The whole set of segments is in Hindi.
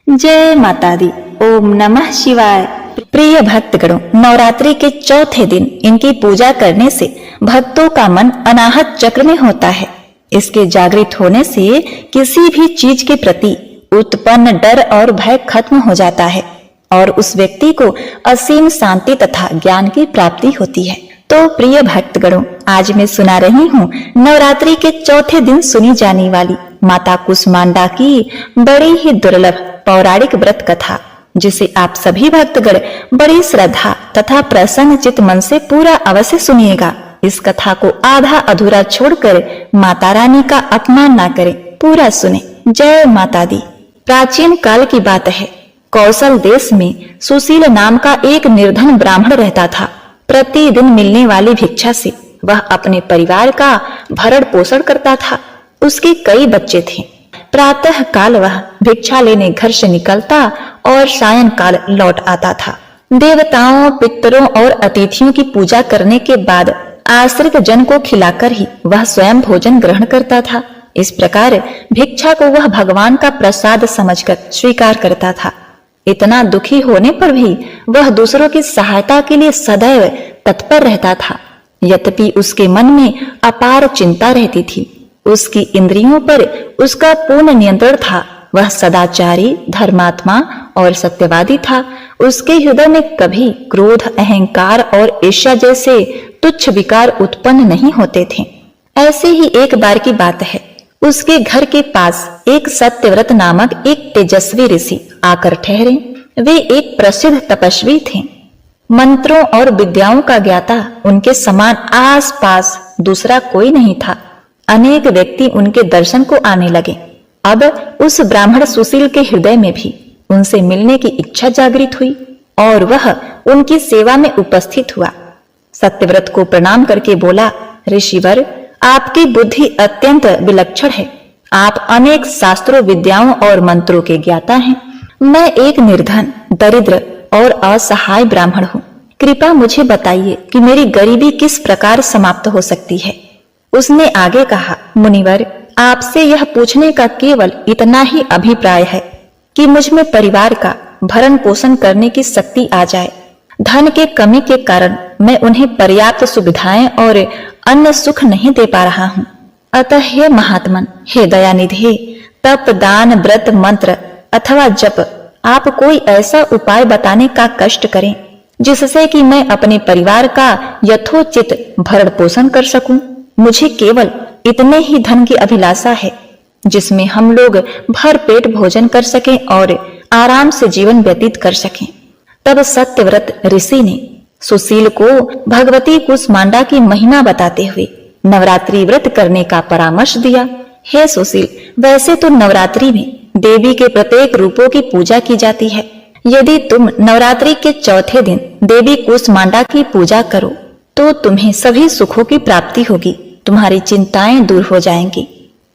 जय माता दी। ओम नमः शिवाय। प्रिय भक्तगणों, नवरात्रि के चौथे दिन इनकी पूजा करने से भक्तों का मन अनाहत चक्र में होता है। इसके जागृत होने से किसी भी चीज के प्रति उत्पन्न डर और भय खत्म हो जाता है और उस व्यक्ति को असीम शांति तथा ज्ञान की प्राप्ति होती है। तो प्रिय भक्तगणों, आज मैं सुना रही हूँ नवरात्रि के चौथे दिन सुनी जाने वाली माता कुष्मांडा की बड़ी ही दुर्लभ पौराणिक व्रत कथा, जिसे आप सभी भक्तगण बड़ी श्रद्धा तथा प्रसन्न चित्त मन से पूरा अवश्य सुनिएगा। इस कथा को आधा अधूरा छोड़कर माता रानी का अपमान ना करें, पूरा सुने। जय माता दी। प्राचीन काल की बात है। कौशल देश में सुशील नाम का एक निर्धन ब्राह्मण रहता था। प्रतिदिन मिलने वाली भिक्षा से वह अपने परिवार का भरण पोषण करता था। उसके कई बच्चे थे। प्रातः काल वह भिक्षा लेने घर से निकलता और सायं काल लौट आता था। देवताओं, पितरों और अतिथियों की पूजा करने के बाद आश्रित जन को खिलाकर ही वह स्वयं भोजन ग्रहण करता था। इस प्रकार भिक्षा को वह भगवान का प्रसाद समझकर स्वीकार करता था। इतना दुखी होने पर भी वह दूसरों की सहायता के लिए सदैव तत्पर रहता था। यद्यपि उसके मन में अपार चिंता रहती थी। उसकी इंद्रियों पर उसका पूर्ण नियंत्रण था। वह सदाचारी, धर्मात्मा और सत्यवादी था। उसके हृदय में कभी क्रोध, अहंकार और ईर्ष्या जैसे तुच्छ विकार उत्पन्न नहीं होते थे। ऐसे ही एक बार की बात है। उसके घर के पास एक सत्यव्रत नामक एक तेजस्वी ऋषि आकर ठहरे। वे एक प्रसिद्ध तपस्वी थे। मंत्रों और विद्याओं का ज्ञाता उनके समान आस पास दूसरा कोई नहीं था। अनेक व्यक्ति उनके दर्शन को आने लगे। अब उस ब्राह्मण सुशील के हृदय में भी उनसे मिलने की इच्छा जागृत हुई और वह उनकी सेवा में उपस्थित हुआ। सत्यव्रत को प्रणाम करके बोला, ऋषिवर, आपकी बुद्धि अत्यंत विलक्षण है। आप अनेक शास्त्रों, विद्याओं और मंत्रों के ज्ञाता हैं। मैं एक निर्धन, दरिद्र और असहाय ब्राह्मण हूँ। कृपया मुझे बताइए कि मेरी गरीबी किस प्रकार समाप्त हो सकती है। उसने आगे कहा, मुनिवर, आपसे यह पूछने का केवल इतना ही अभिप्राय है कि मुझ में परिवार का भरण पोषण करने की शक्ति आ जाए। धन के कमी के कारण मैं उन्हें पर्याप्त सुविधाएं और अन्न सुख नहीं दे पा रहा हूँ। अतः हे महात्मन, हे दयानिधि, तप, दान, व्रत, मंत्र अथवा जप, आप कोई ऐसा उपाय बताने का कष्ट करें जिससे कि मैं अपने परिवार का यथोचित भरण पोषण कर सकूं। मुझे केवल इतने ही धन की अभिलाषा है जिसमें हम लोग भर पेट भोजन कर सकें और आराम से जीवन व्यतीत कर सकें। तब सत्यव्रत ऋषि ने सुशील को भगवती कुष्मांडा की महिमा बताते हुए नवरात्रि व्रत करने का परामर्श दिया। हे सुशील, वैसे तो नवरात्रि में देवी के प्रत्येक रूपों की पूजा की जाती है। यदि तुम नवरात्रि के चौथे दिन देवी कुष्मांडा की पूजा करो तो तुम्हें सभी सुखों की प्राप्ति होगी। तुम्हारी चिंताएं दूर हो जाएंगी।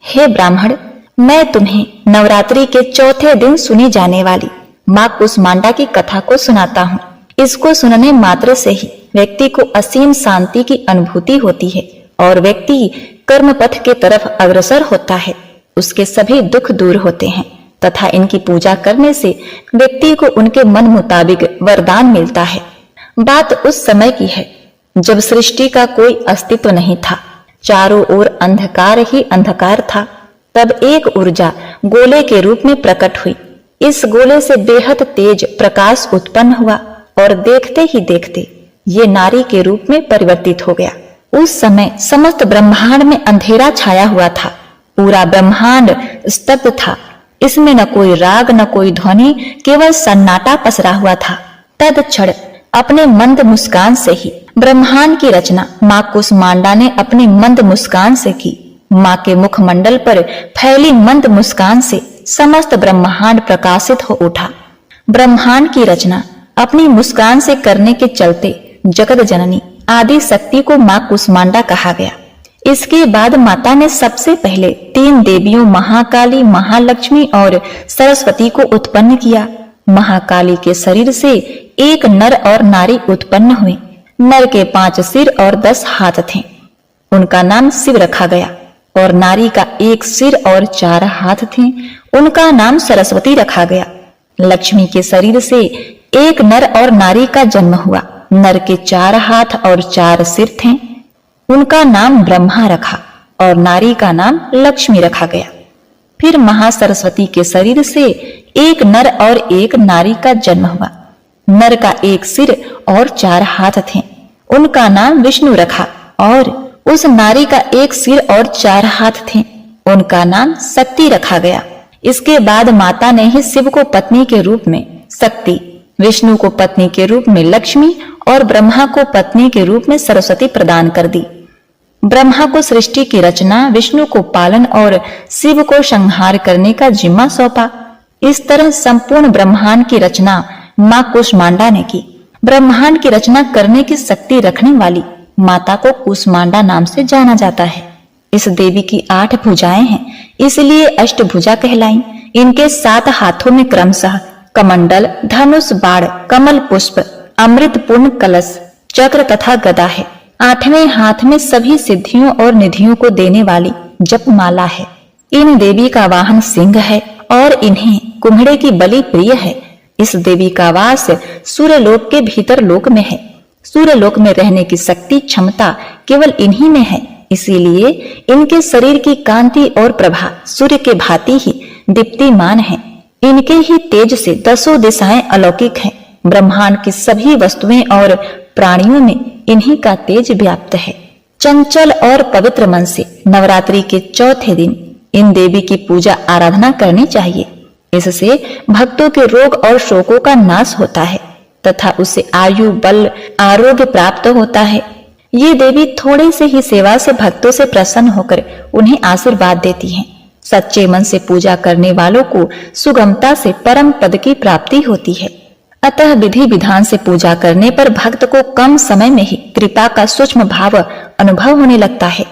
हे ब्राह्मण, मैं तुम्हें नवरात्रि के चौथे दिन सुनी जाने वाली माँ कुष्मांडा की कथा को सुनाता हूँ। इसको सुनने मात्र से ही व्यक्ति को असीम शांति की अनुभूति होती है और व्यक्ति कर्म पथ के तरफ अग्रसर होता है। उसके सभी दुख दूर होते हैं तथा इनकी पूजा करने से व्यक्ति को उनके मन मुताबिक वरदान मिलता है। बात उस समय की है जब सृष्टि का कोई अस्तित्व नहीं था। चारों ओर अंधकार ही अंधकार था। तब एक ऊर्जा गोले के रूप में प्रकट हुई। इस गोले से बेहद तेज प्रकाश उत्पन्न हुआ और देखते ही देखते ये नारी के रूप में परिवर्तित हो गया। उस समय समस्त ब्रह्मांड में अंधेरा छाया हुआ था। पूरा ब्रह्मांड स्तब्ध था। इसमें न कोई राग, न कोई ध्वनि, केवल सन्नाटा पसरा हुआ था। तत्क्षण अपने मंद मुस्कान से ही ब्रह्मांड की रचना माँ कुष्मांडा ने अपनी मंद मुस्कान से की। माँ के मुखमंडल पर फैली मंद मुस्कान से समस्त ब्रह्मांड प्रकाशित हो उठा। ब्रह्मांड की रचना अपनी मुस्कान से करने के चलते जगत जननी आदि शक्ति को माँ कुष्मांडा कहा गया। इसके बाद माता ने सबसे पहले 3 देवियों महाकाली, महालक्ष्मी और सरस्वती को उत्पन्न किया। महाकाली के शरीर से एक नर और नारी उत्पन्न हुए। नर के 5 सिर और 10 हाथ थे। उनका नाम शिव रखा गया। और नारी का 1 सिर और 4 हाथ थे। उनका नाम सरस्वती रखा गया। लक्ष्मी के शरीर से एक नर और नारी का जन्म हुआ। नर के 4 हाथ और 4 सिर थे। उनका नाम ब्रह्मा रखा और नारी का नाम लक्ष्मी रखा गया। फिर महासरस्वती के शरीर से एक नर और एक नारी का जन्म हुआ। नर का 1 सिर और 4 हाथ थे। उनका नाम विष्णु रखा और उस नारी का 1 सिर और 4 हाथ थे। उनका नाम शक्ति रखा गया। इसके बाद माता ने ही शिव को पत्नी के रूप में शक्ति, विष्णु को पत्नी के रूप में लक्ष्मी और ब्रह्मा को पत्नी के रूप में सरस्वती प्रदान कर दी। ब्रह्मा को सृष्टि की रचना, विष्णु को पालन और शिव को संहार करने का जिम्मा सौंपा। इस तरह संपूर्ण ब्रह्मांड की रचना मां कूष्मांडा ने की। ब्रह्मांड की रचना करने की शक्ति रखने वाली माता को कूष्मांडा नाम से जाना जाता है। इस देवी की 8 भुजाएं हैं, इसलिए अष्टभुजा कहलाई। इनके 7 हाथों में क्रमशः कमंडल, धनुष, बाण, कमल पुष्प, अमृत पूर्ण कलश, चक्र तथा गदा है। 8वें हाथ में सभी सिद्धियों और निधियों को देने वाली जपमाला है। इन देवी का वाहन सिंह है और इन्हें कुम्हड़े की बलि प्रिय है। इस देवी का वास सूर्यलोक के भीतर लोक में है। सूर्यलोक में रहने की शक्ति, क्षमता केवल इन्हीं में है। इसीलिए इनके शरीर की कांति और प्रभा सूर्य के भांति ही दीप्तिमान है। इनके ही तेज से 10 दिशाएं अलौकिक हैं। ब्रह्मांड की सभी वस्तुएं और प्राणियों में इन्हीं का तेज व्याप्त है। चंचल और पवित्र मन से नवरात्रि के चौथे दिन इन देवी की पूजा आराधना करनी चाहिए। इससे भक्तों के रोग और शोकों का नाश होता है तथा उसे आयु, बल, आरोग्य प्राप्त होता है। ये देवी थोड़े से ही सेवा से भक्तों से प्रसन्न होकर उन्हें आशीर्वाद देती हैं। सच्चे मन से पूजा करने वालों को सुगमता से परम पद की प्राप्ति होती है। अतः विधि विधान से पूजा करने पर भक्त को कम समय में ही कृपा का सूक्ष्म भाव अनुभव होने लगता है।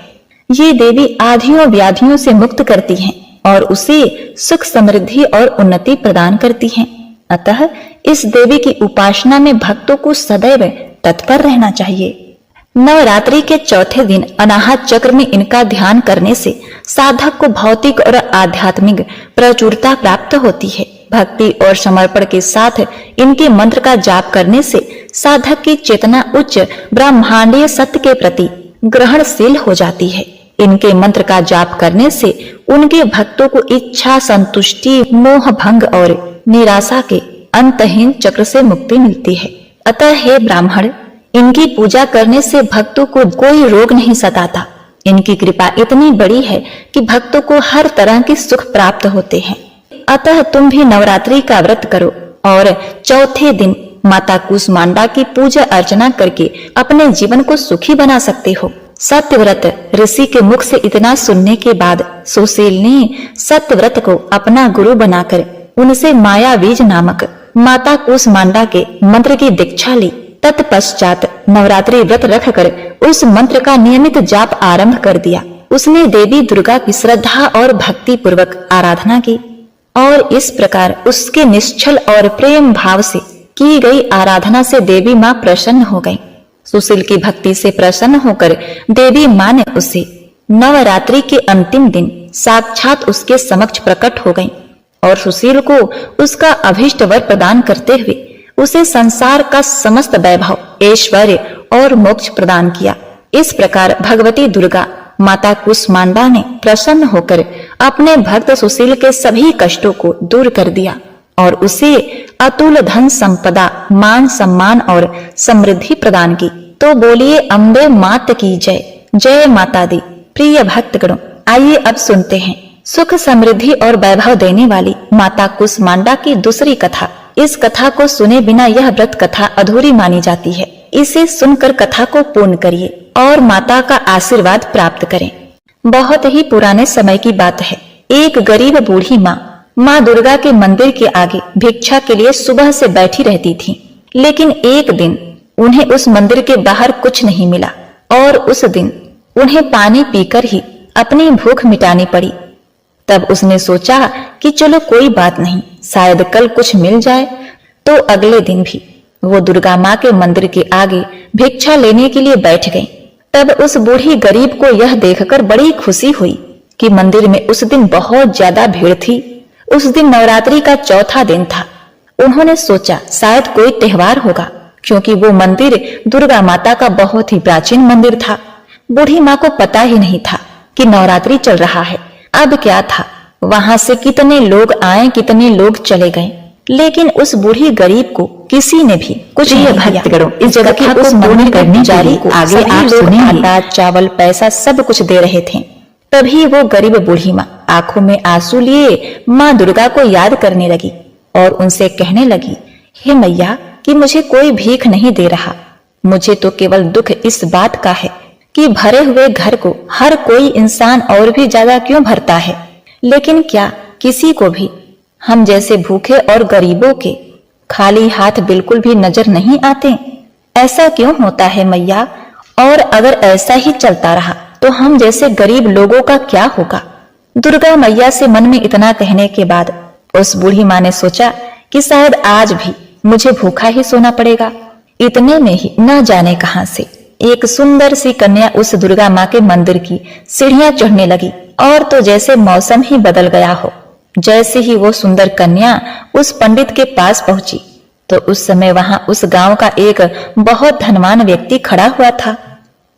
ये देवी आधियों व्याधियों से मुक्त करती हैं और उसे सुख, समृद्धि और उन्नति प्रदान करती हैं। अतः इस देवी की उपासना में भक्तों को सदैव तत्पर रहना चाहिए। नवरात्रि के चौथे दिन अनाहत चक्र में इनका ध्यान करने से साधक को भौतिक और आध्यात्मिक प्रचुरता प्राप्त होती है। भक्ति और समर्पण के साथ इनके मंत्र का जाप करने से साधक की चेतना उच्च ब्रह्मांडीय सत्य के प्रति ग्रहणशील हो जाती है। इनके मंत्र का जाप करने से उनके भक्तों को इच्छा, संतुष्टि, मोह भंग और निराशा के अंतहीन चक्र से मुक्ति मिलती है। अतः हे ब्राह्मण, इनकी पूजा करने से भक्तों को कोई रोग नहीं सताता। इनकी कृपा इतनी बड़ी है कि भक्तों को हर तरह के सुख प्राप्त होते हैं। अतः तुम भी नवरात्रि का व्रत करो और चौथे दिन माता कूष्मांडा की पूजा अर्चना करके अपने जीवन को सुखी बना सकते हो। सत्यव्रत ऋषि के मुख से इतना सुनने के बाद सुशील ने सत्यव्रत को अपना गुरु बनाकर उनसे माया बीज नामक माता कूष्मांडा के मंत्र की दीक्षा ली। तत्पश्चात नवरात्रि व्रत रखकर उस मंत्र का नियमित जाप आरंभ कर दिया। उसने देवी दुर्गा की श्रद्धा और भक्ति पूर्वक आराधना की और इस प्रकार उसके निश्चल और प्रेम भाव से की गई आराधना से देवी मां प्रसन्न हो गई। सुशील की भक्ति से प्रसन्न होकर देवी मां ने उसे नवरात्रि के अंतिम दिन साक्षात उसके समक्ष प्रकट हो गई और सुशील को उसका अभीष्ट वर प्रदान करते हुए उसे संसार का समस्त वैभव, ऐश्वर्य और मोक्ष प्रदान किया। इस प्रकार भगवती दुर्गा माता कूष्मांडा ने प्रसन्न होकर अपने भक्त सुशील के सभी कष्टों को दूर कर दिया और उसे अतुल धन संपदा, मान सम्मान और समृद्धि प्रदान की। तो बोलिए अम्बे मात की जय। जय माता दी। प्रिय भक्तगणों, आइए अब सुनते हैं सुख, समृद्धि और वैभव देने वाली माता कूष्मांडा की दूसरी कथा। इस कथा को सुने बिना यह व्रत कथा अधूरी मानी जाती है। इसे सुनकर कथा को पूर्ण करिए और माता का आशीर्वाद प्राप्त करें। बहुत ही पुराने समय की बात है। एक गरीब बूढ़ी माँ दुर्गा के मंदिर के आगे भिक्षा के लिए सुबह से बैठी रहती थी। लेकिन एक दिन उन्हें उस मंदिर के बाहर कुछ नहीं मिला और उस दिन उन्हें पानी पीकर ही अपनी भूख मिटानी पड़ी। तब उसने सोचा कि चलो कोई बात नहीं, शायद कल कुछ मिल जाए। तो अगले दिन भी वो दुर्गा माँ के मंदिर के आगे भिक्षा लेने के लिए बैठ गई। तब उस बूढ़ी गरीब को यह देखकर बड़ी खुशी हुई कि मंदिर में उस दिन बहुत ज्यादा भीड़ थी। उस दिन नवरात्रि का चौथा दिन था। उन्होंने सोचा शायद कोई त्योहार होगा, क्योंकि वो मंदिर दुर्गा माता का बहुत ही प्राचीन मंदिर था। बूढ़ी माँ को पता ही नहीं था कि नवरात्रि चल रहा है। अब क्या था, वहां से कितने लोग आए, कितने लोग चले गए, लेकिन उस बूढ़ी गरीब को किसी ने भी कुछ नहीं भक्तगणों इस जगह की उस पूर्ण करने जारी को आगे आप सुनेंगे। आटा, चावल, पैसा सब कुछ दे रहे थे। तभी वो गरीब बूढ़ी माँ आंखों में आंसू लिए माँ दुर्गा को याद करने लगी और उनसे कहने लगी, हे मैया कि मुझे कोई भीख नहीं दे रहा। मुझे तो केवल दुख इस बात का है कि भरे हुए घर को हर कोई इंसान और भी ज्यादा क्यों भरता है, लेकिन क्या किसी को भी हम जैसे भूखे और गरीबों के खाली हाथ बिल्कुल भी नजर नहीं आते? ऐसा क्यों होता है मैया? और अगर ऐसा ही चलता रहा तो हम जैसे गरीब लोगों का क्या होगा? दुर्गा मैया से मन में इतना कहने के बाद उस बूढ़ी माँ ने सोचा कि शायद आज भी मुझे भूखा ही सोना पड़ेगा। इतने में ही न जाने कहां से एक सुंदर सी कन्या उस दुर्गा माँ के मंदिर की सीढ़ियां चढ़ने लगी, और तो जैसे मौसम ही बदल गया हो। जैसे ही वो सुंदर कन्या उस पंडित के पास पहुंची तो उस समय वहां उस गांव का एक बहुत धनवान व्यक्ति खड़ा हुआ था।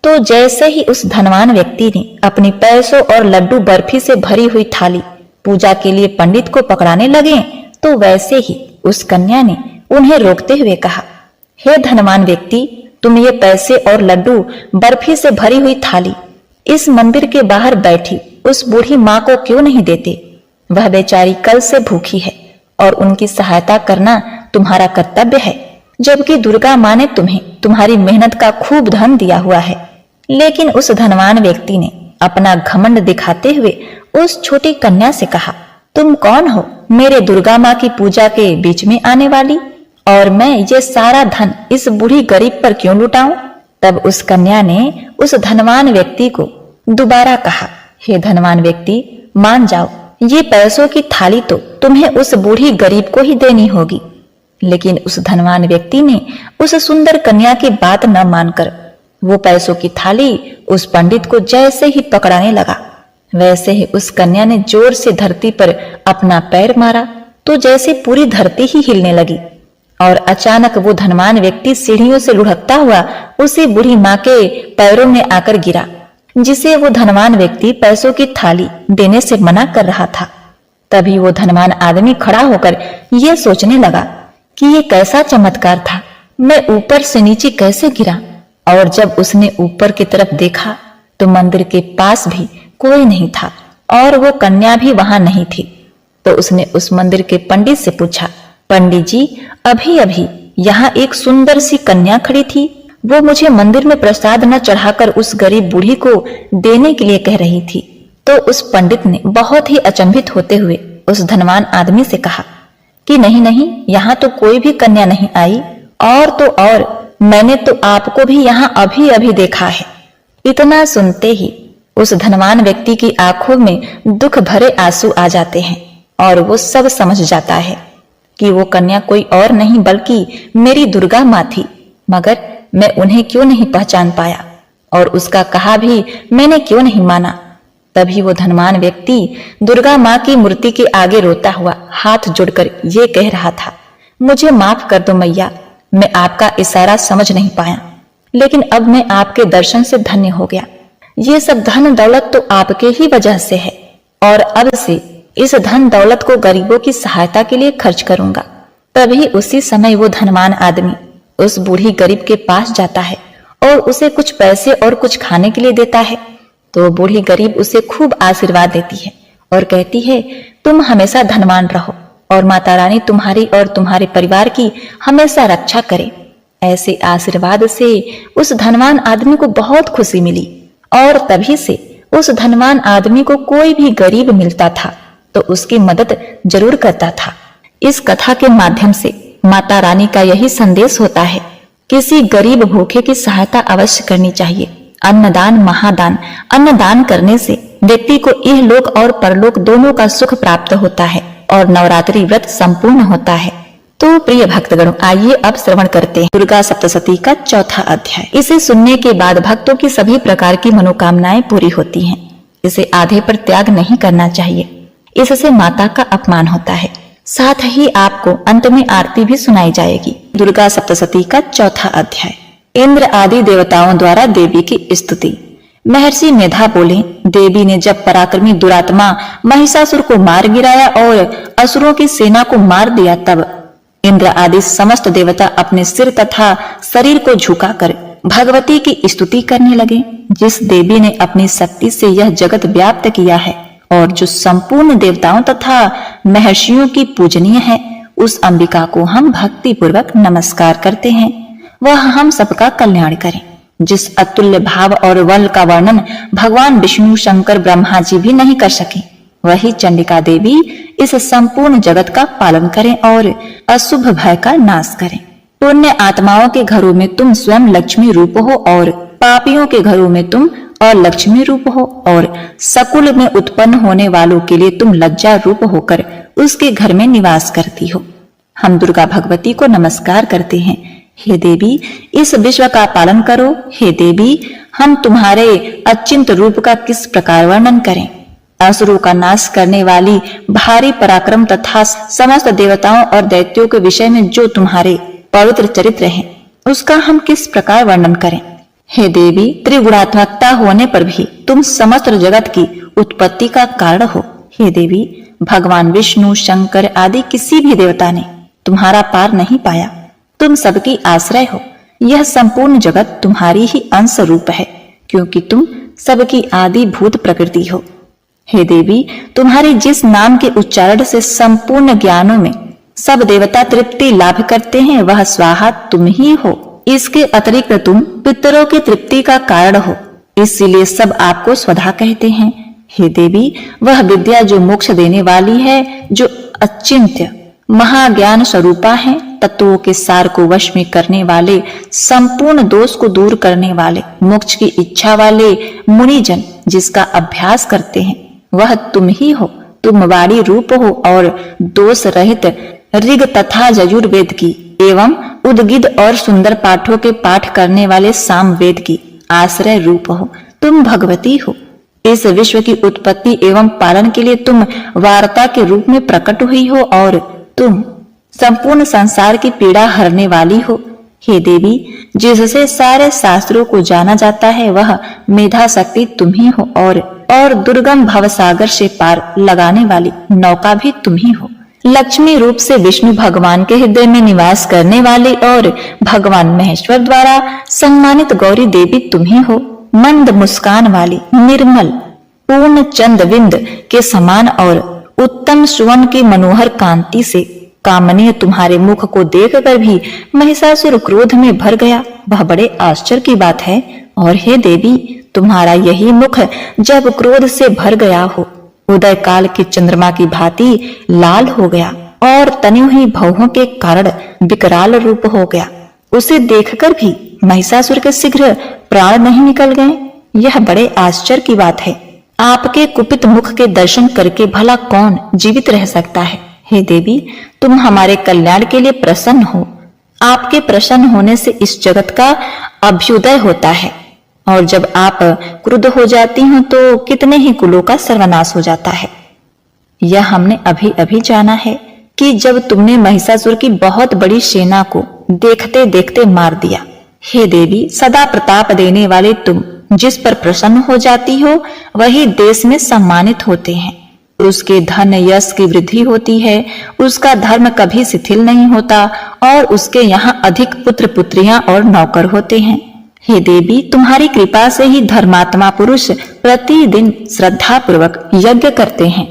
तो जैसे ही उस धनवान व्यक्ति ने अपनी पैसों और लड्डू बर्फी से भरी हुई थाली पूजा के लिए पंडित को पकड़ाने लगे, तो वैसे ही उस कन्या ने उन्हें रोकते हुए कहा, हे धनवान व्यक्ति, तुम ये पैसे और लड्डू बर्फी से भरी हुई थाली इस मंदिर के बाहर बैठी उस बूढ़ी माँ को क्यों नहीं देते? वह बेचारी कल से भूखी है और उनकी सहायता करना तुम्हारा कर्तव्य है, जबकि दुर्गा माँ ने तुम्हें तुम्हारी मेहनत का खूब धन दिया हुआ है। लेकिन उस धनवान व्यक्ति ने अपना घमंड दिखाते हुए उस छोटी कन्या से कहा, तुम कौन हो मेरे दुर्गा माँ की पूजा के बीच में आने वाली, और मैं ये सारा धन इस बूढ़ी गरीब पर क्यों लुटाऊं? तब उस कन्या ने उस धनवान व्यक्ति को दोबारा कहा, हे धनवान व्यक्ति, मान जाओ, ये पैसों की थाली तो तुम्हें उस बूढ़ी गरीब को ही देनी होगी। लेकिन उस धनवान व्यक्ति ने उस सुंदर कन्या की बात न मानकर वो पैसों की थाली उस पंडित को जैसे ही पकड़ाने लगा, वैसे ही उस कन्या ने जोर से धरती पर अपना पैर मारा तो जैसे पूरी धरती ही हिलने लगी, और अचानक वो धनवान व्यक्ति सीढ़ियों से लुढ़कता हुआ उसी बूढ़ी माँ के पैरों में आकर गिरा, जिसे वो धनवान व्यक्ति पैसों की थाली देने से मना कर रहा था। तभी वो धनवान आदमी खड़ा होकर ये सोचने लगा कि ये कैसा चमत्कार था, मैं ऊपर से नीचे कैसे गिरा। और जब उसने ऊपर की तरफ देखा तो मंदिर के पास भी कोई नहीं था और वो कन्या भी वहां नहीं थी। तो उसने उस मंदिर के पंडित से पूछा, पंडित जी, अभी अभी यहाँ एक सुंदर सी कन्या खड़ी थी, वो मुझे मंदिर में प्रसाद न चढ़ाकर उस गरीब बूढ़ी को देने के लिए कह रही थी। तो उस पंडित ने बहुत ही अचंभित होते हुए उस धनवान आदमी से कहा कि नहीं नहीं, यहाँ तो कोई भी कन्या नहीं आई, और तो और मैंने तो आपको भी यहाँ अभी अभी देखा है। इतना सुनते ही उस धनवान व्यक्ति की आंखों में दुख भरे आंसू आ जाते हैं और वो सब समझ जाता है कि वो कन्या कोई और नहीं बल्कि मेरी दुर्गा माँ थी, मगर मैं उन्हें क्यों नहीं पहचान पाया और उसका कहा भी मैंने क्यों नहीं माना। तभी वो धनवान व्यक्ति दुर्गा माँ की मूर्ति के आगे रोता हुआ हाथ जोड़कर ये कह रहा था, मुझे माफ कर दो मैया, मैं आपका इशारा समझ नहीं पाया, लेकिन अब मैं आपके दर्शन से धन्य हो गया। ये सब धन दौलत तो आपके ही वजह से है, और अब से इस धन दौलत को गरीबों की सहायता के लिए खर्च करूंगा। तभी उसी समय वो धनवान आदमी उस बूढ़ी गरीब के पास जाता है और उसे कुछ पैसे और कुछ खाने के लिए देता है। तो बूढ़ी गरीब उसे खूब आशीर्वाद देती है और कहती है, तुम हमेशा धनवान रहो और माता रानी तुम्हारी और तुम्हारे परिवार की हमेशा रक्षा करे। ऐसे आशीर्वाद से उस धनवान आदमी को बहुत खुशी मिली, और तभी से उस धनवान आदमी को कोई भी गरीब मिलता था तो उसकी मदद जरूर करता था। इस कथा के माध्यम से माता रानी का यही संदेश होता है, किसी गरीब भूखे की सहायता अवश्य करनी चाहिए। अन्नदान महादान, अन्नदान करने से व्यक्ति को इहलोक और परलोक दोनों का सुख प्राप्त होता है और नवरात्रि व्रत संपूर्ण होता है। तो प्रिय भक्तगणों, आइए अब श्रवण करते हैं दुर्गा सप्तशती का चौथा अध्याय। इसे सुनने के बाद भक्तों की सभी प्रकार की मनोकामनाएं पूरी होती हैं। इसे आधे पर त्याग नहीं करना चाहिए, इससे माता का अपमान होता है। साथ ही आपको अंत में आरती भी सुनाई जाएगी। दुर्गा सप्तशती का चौथा अध्याय। इंद्र आदि देवताओं द्वारा देवी की स्तुति। महर्षि मेधा बोले, देवी ने जब पराक्रमी दुरात्मा महिषासुर को मार गिराया और असुरों की सेना को मार दिया, तब इंद्र आदि समस्त देवता अपने सिर तथा शरीर को झुकाकर भगवती की स्तुति करने लगे। जिस देवी ने अपनी शक्ति से यह जगत व्याप्त किया है और जो संपूर्ण देवताओं तथा महर्षियों की पूजनीय है, उस अंबिका को हम भक्ति पूर्वक नमस्कार करते हैं। वह हम सबका कल्याण करे। जिस अतुल्य भाव और बल का वर्णन भगवान विष्णु, शंकर, ब्रह्मा जी भी नहीं कर सके, वही चंडिका देवी इस संपूर्ण जगत का पालन करें और अशुभ भय का नाश करें। पुण्य आत्माओं के घरों में तुम स्वयं लक्ष्मी रूप हो और पापियों के घरों में तुम अलक्ष्मी रूप हो, और सकुल में उत्पन्न होने वालों के लिए तुम लज्जा रूप होकर उसके घर में निवास करती हो। हम दुर्गा भगवती को नमस्कार करते हैं। हे देवी, इस विश्व का पालन करो। हे देवी, हम तुम्हारे अचिंत रूप का किस प्रकार वर्णन करें। असुरों का नाश करने वाली भारी पराक्रम तथा समस्त देवताओं और दैत्यों के विषय में जो तुम्हारे पवित्र चरित्र हैं, उसका हम किस प्रकार वर्णन करें। हे देवी, त्रिगुणात्मकता होने पर भी तुम समस्त जगत की उत्पत्ति का कारण हो। हे देवी, भगवान विष्णु, शंकर आदि किसी भी देवता ने तुम्हारा पार नहीं पाया। तुम सबकी आश्रय हो। यह संपूर्ण जगत तुम्हारी ही अंश रूप है, क्योंकि तुम सबकी आदि भूत प्रकृति हो। हे देवी, तुम्हारे जिस नाम के उच्चारण से संपूर्ण ज्ञानों में सब देवता तृप्ति लाभ करते हैं, वह स्वाहा तुम ही हो। इसके अतिरिक्त तुम पितरों की तृप्ति का कारण हो, इसीलिए सब आपको स्वधा कहते हैं। हे देवी, वह विद्या जो मोक्ष देने वाली है, जो अचिंत्य महाज्ञान स्वरूपा है, तत्वों के सार को वश में करने वाले, संपूर्ण दोष को दूर करने वाले, मोक्ष की इच्छा वाले मुनिजन जिसका अभ्यास करते हैं, वह तुम ही हो। तुम वाणी रूप हो और दोष रहित ऋग तथा यजुर्वेद की एवं उद्गिद और सुंदर पाठों के पाठ करने वाले सामवेद की आश्रय रूप हो। तुम भगवती हो। इस विश्व की उत्पत्ति एवं पालन के लिए तुम वार्ता के रूप में प्रकट हुई हो और तुम संपूर्ण संसार की पीड़ा हरने वाली हो। हे देवी, जिससे सारे शास्त्रों को जाना जाता है, वह मेधा शक्ति तुम ही हो और दुर्गम भवसागर से पार लगाने वाली नौका भी तुम ही हो। लक्ष्मी रूप से विष्णु भगवान के हृदय में निवास करने वाली और भगवान महेश्वर द्वारा सम्मानित गौरी देवी तुम ही हो। मंद मुस्कान वाली, निर्मल पूर्ण चंद्रबिंद के समान और उत्तम सुवर्ण की मनोहर कांति से कामनीय तुम्हारे मुख को देखकर भी महिषासुर क्रोध में भर गया। वह बड़े आश्चर्य की बात है। और हे देवी, तुम्हारा यही मुख जब क्रोध से भर गया हो, उदय काल के चंद्रमा की भांति लाल हो गया और तनी हुई भौहों के कारण विकराल रूप हो गया। उसे देखकर भी महिषासुर के शीघ्र प्राण नहीं निकल गए। यह बड़े आश्चर्य की बात है। आपके कुपित मुख के दर्शन करके भला कौन जीवित रह सकता है। हे देवी, तुम हमारे कल्याण के लिए प्रसन्न हो। आपके प्रसन्न होने से इस जगत का अभ्युदय होता है, और जब आप क्रुद्ध हो जाती हो तो कितने ही कुलों का सर्वनाश हो जाता है। यह हमने अभी अभी जाना है कि जब तुमने महिषासुर की बहुत बड़ी सेना को देखते देखते मार दिया। हे देवी, सदा प्रताप देने वाले तुम जिस पर प्रसन्न हो जाती हो, वही देश में सम्मानित होते हैं। उसके धन यश की वृद्धि होती है, उसका धर्म कभी शिथिल नहीं होता और उसके यहाँ अधिक पुत्र पुत्रियां और नौकर होते हैं। हे देवी, तुम्हारी कृपा से ही धर्मात्मा पुरुष प्रतिदिन श्रद्धा पूर्वक यज्ञ करते हैं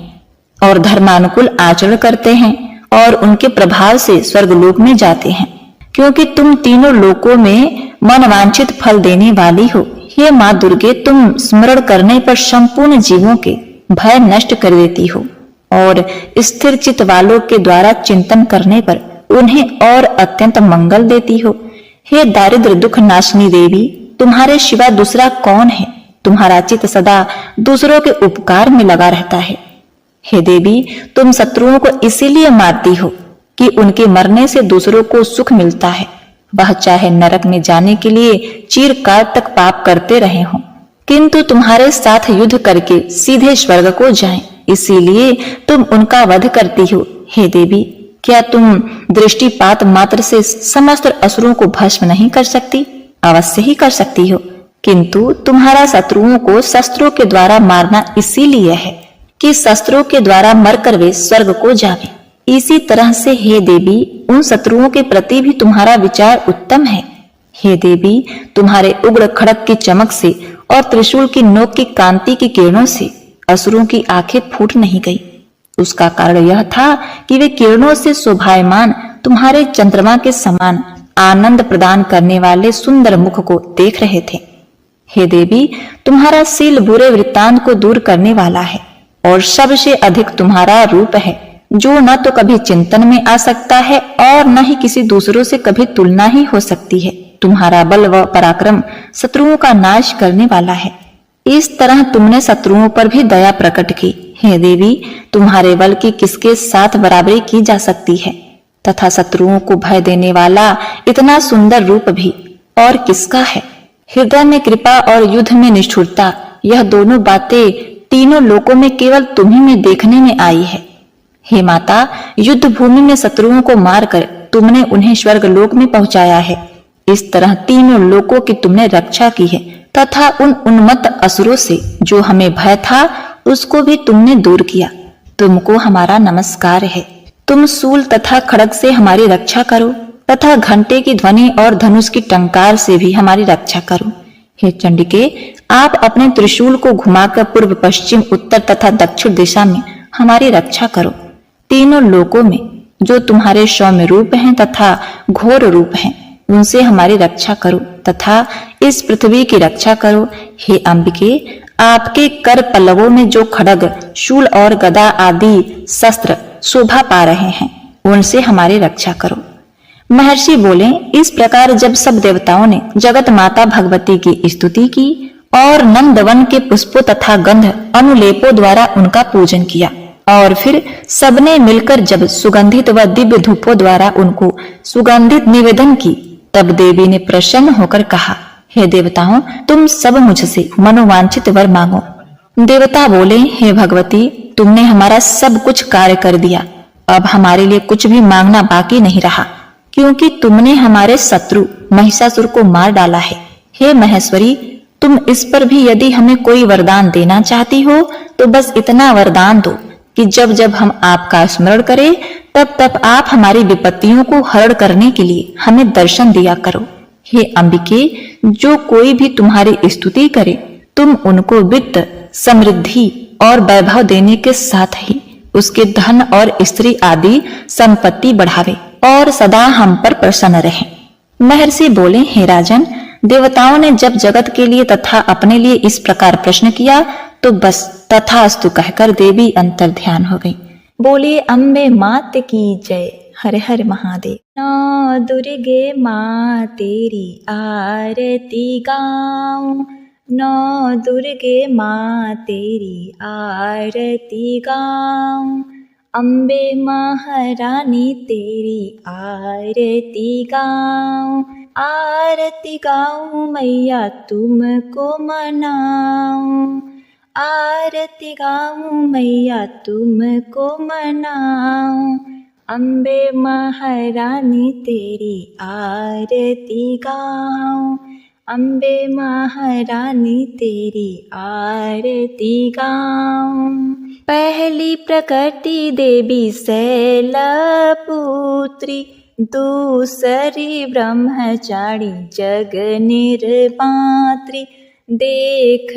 और धर्मानुकूल आचरण करते हैं और उनके प्रभाव से स्वर्गलोक में जाते हैं, क्योंकि तुम तीनों लोकों में मनवांछित फल देने वाली हो। हे माँ दुर्गे, तुम स्मरण करने पर संपूर्ण जीवों के भय नष्ट कर देती हो और स्थिर चित्त वालों के द्वारा चिंतन करने पर उन्हें और अत्यंत मंगल देती हो। हे दारिद्र दुख नाशनी देवी, तुम्हारे सिवा दूसरा कौन है। तुम्हारा चित्त सदा दूसरों के उपकार में लगा रहता है। हे देवी, तुम शत्रुओं को इसीलिए मारती हो कि उनके मरने से दूसरों को सुख मिलता है, वह चाहे नरक में जाने के लिए चिरकाल तक पाप करते रहे हों, किंतु तुम्हारे साथ युद्ध करके सीधे स्वर्ग को जाएं, इसीलिए तुम उनका वध करती हो। हे देवी, क्या तुम दृष्टिपात मात्र से समस्त असुरों को भस्म नहीं कर सकती? अवश्य ही कर सकती हो, किंतु तुम्हारा शत्रुओं को शस्त्रों के द्वारा मारना इसीलिए है कि शस्त्रों के द्वारा मरकर वे स्वर्ग को जावे। इसी तरह से हे देवी, उन शत्रुओं के प्रति भी तुम्हारा विचार उत्तम है। हे देवी, तुम्हारे उग्र खड़ग की चमक से और त्रिशूल की नोक की कांति की किरणों से असुरों की आंखें फूट नहीं गई। उसका कारण यह था कि वे किरणों से शोभायमान तुम्हारे चंद्रमा के समान आनंद प्रदान करने वाले सुंदर मुख को देख रहे थे। हे देवी, तुम्हारा शील बुरे वृत्तांत को दूर करने वाला है और सबसे अधिक तुम्हारा रूप है, जो न तो कभी चिंतन में आ सकता है और न ही किसी दूसरों से कभी तुलना ही हो सकती है। तुम्हारा बल व पराक्रम शत्रुओं का नाश करने वाला है। इस तरह तुमने शत्रुओं पर भी दया प्रकट की। हे देवी, तुम्हारे बल की किसके साथ बराबरी की जा सकती है, तथा शत्रुओं को भय देने वाला इतना सुंदर रूप भी और किसका है? हृदय में कृपा और युद्ध में निष्ठुरता, यह दोनों बातें तीनों लोकों में केवल तुम्ही में देखने में आई है। हे माता, युद्ध भूमि में शत्रुओं को मारकर तुमने उन्हें स्वर्ग लोक में पहुंचाया है। इस तरह तीनों लोकों की तुमने रक्षा की है, तथा उन उन्मत्त असुरों से जो हमें भय था उसको भी तुमने दूर किया। तुमको हमारा नमस्कार है। तुम शूल तथा खड्ग से हमारी रक्षा करो, तथा घंटे की ध्वनि और धनुष की टंकार से भी हमारी रक्षा करो। हे चंडिके, आप अपने त्रिशूल को घुमाकर पूर्व, पश्चिम, उत्तर तथा दक्षिण दिशा में हमारी रक्षा करो। तीनों लोकों में जो तुम्हारे सौम्य रूप हैं तथा घोर रूप हैं, उनसे हमारी रक्षा करो, तथा इस पृथ्वी की रक्षा करो। हे अंबिके, आपके कर पल्लवों में जो खड्ग, शूल और गदा आदि शस्त्र शोभा पा रहे हैं, उनसे हमारी रक्षा करो। महर्षि बोले, इस प्रकार जब सब देवताओं ने जगत माता भगवती की स्तुति की और नंदवन के पुष्पों तथा गंध अनुलेपों द्वारा उनका पूजन किया, और फिर सबने मिलकर जब सुगंधित व दिव्य धूपों द्वारा उनको सुगंधित निवेदन की, तब देवी ने प्रसन्न होकर कहा, हे देवताओं, तुम सब मुझसे मनोवांछित वर मांगो। देवता बोले, हे भगवती, तुमने हमारा सब कुछ कार्य कर दिया। अब हमारे लिए कुछ भी मांगना बाकी नहीं रहा, क्योंकि तुमने हमारे शत्रु महिषासुर को मार डाला है। हे महेश्वरी, तुम इस पर भी यदि हमें कोई वरदान देना चाहती हो तो बस इतना वरदान दो कि जब जब हम आपका स्मरण करें तब तब आप हमारी विपत्तियों को हरण करने के लिए हमें दर्शन दिया करो। हे अंबिके, जो कोई भी तुम्हारी स्तुति करे, तुम उनको वित्त, समृद्धि और वैभव देने के साथ ही उसके धन और स्त्री आदि संपत्ति बढ़ावे और सदा हम पर प्रसन्न रहे। महर्षि बोले, हे राजन, देवताओं ने जब जगत के लिए तथा अपने लिए इस प्रकार प्रश्न किया तो बस तथास्तु कहकर देवी अंतर ध्यान हो गई। बोलिए अम्बे मात की जय। हर हर महादेव। नौ दुर्गे माँ तेरी आरती गाऊं, नौ दुर्गे माँ तेरी आरती गाऊं, अम्बे महारानी तेरी आरती गाऊं, आरती गाऊं मैया तुमको मनाऊं, आरती गाऊं मैया तुमको मनाऊं, अम्बे महारानी तेरी आरती गाऊं, अम्बे महारानी तेरी आरती गाऊं। पहली प्रकृति देवी शैलपुत्री, दूसरी ब्रह्मचारी जग निर्मात्री, देख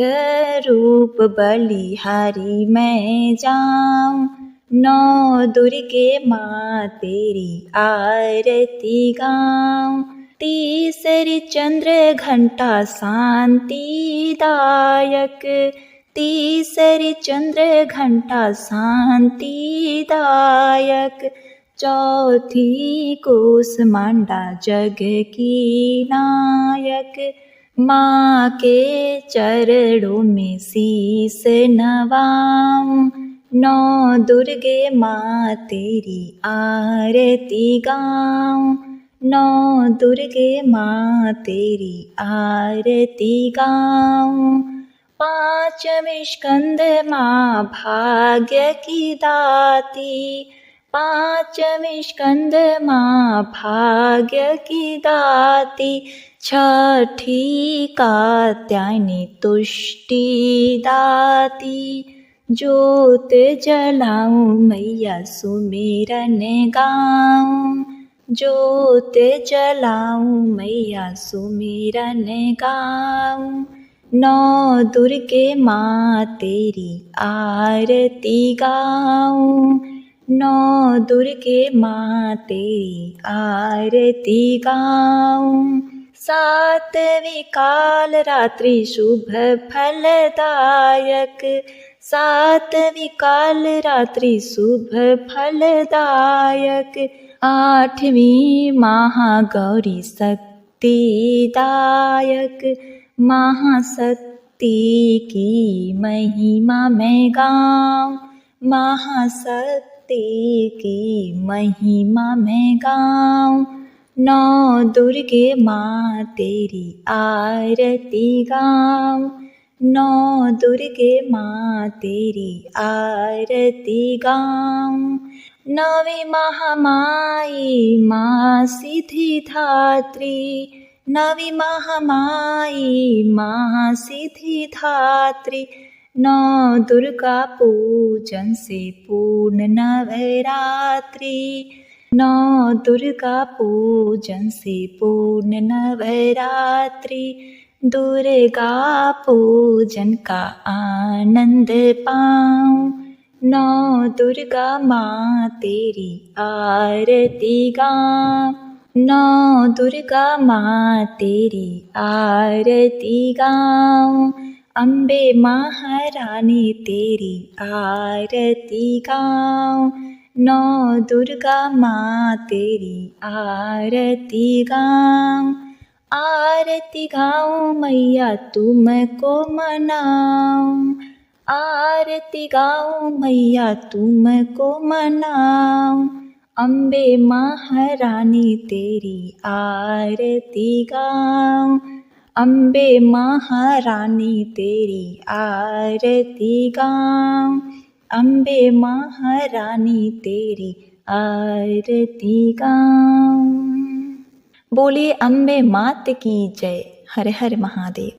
रूप बलिहारी मैं जाऊं, नौ दुर्गे माँ तेरी आरती गाऊं, तीसरी चंद्र घंटा शांति दायक, तीसरी चंद्र घंटा शांति दायक, चौथी कोसमांडा जग की नायक, माँ के चरणों में शीस नवाऊं, नौ दुर्गे माँ तेरी आरती गाऊं, नौ दुर्गे माँ तेरी आरती गाऊं। पांचवें स्कंद माँ भाग्य की दाती, पांचवें स्कंद माँ भाग्य की दाती, छठी कात्यायनी तुष्टि दाती। ज्योत जलाऊं मैया सुमिरन गाऊं, ज्योत जलाऊं मैया सुमिरन गाऊं। नौ दुर्गे माँ तेरी आरती गाऊं, नौ दुर्गे माँ तेरी आरती गाऊं। सातवीं काल रात्रि शुभ फलदायक, सातवीं काल रात्रि शुभ फलदायक। आठवीं महागौरी शक्तिदायक, महाशक्ति की महिमा मैं गाऊं, महाशक्ति की महिमा मैं गाऊं। नौ दुर्गे माँ तेरी आरती गाऊं, नौ दुर्गे माँ तेरी आरती गाऊं। नवी महामाई माँ सिद्धिदात्री, नवी महामाई माँ सिद्धिदात्री। नौ दुर्गा पूजन से पूर्ण नवरात्रि, नौ दुर्गा पूजन से पूर्ण नवरात्रि। दुर्गा पूजन का आनंद पाऊं, नौ दुर्गा माँ तेरी आरती गाऊं, नौ दुर्गा माँ तेरी आरती गाऊं। अम्बे महारानी तेरी आरती गाऊं, नौ दुर्गा माँ तेरी आरती गाऊं। आरती गाऊं मैया तुमको मनाऊं, आरती गाऊं मैया तुमको मनाऊं। अम्बे महारानी तेरी आरती गाऊं, अम्बे महारानी तेरी आरती गाऊं, अम्बे महारानी तेरी आरती गाऊं। बोलिए अम्बे मात की जय। हर हर महादेव।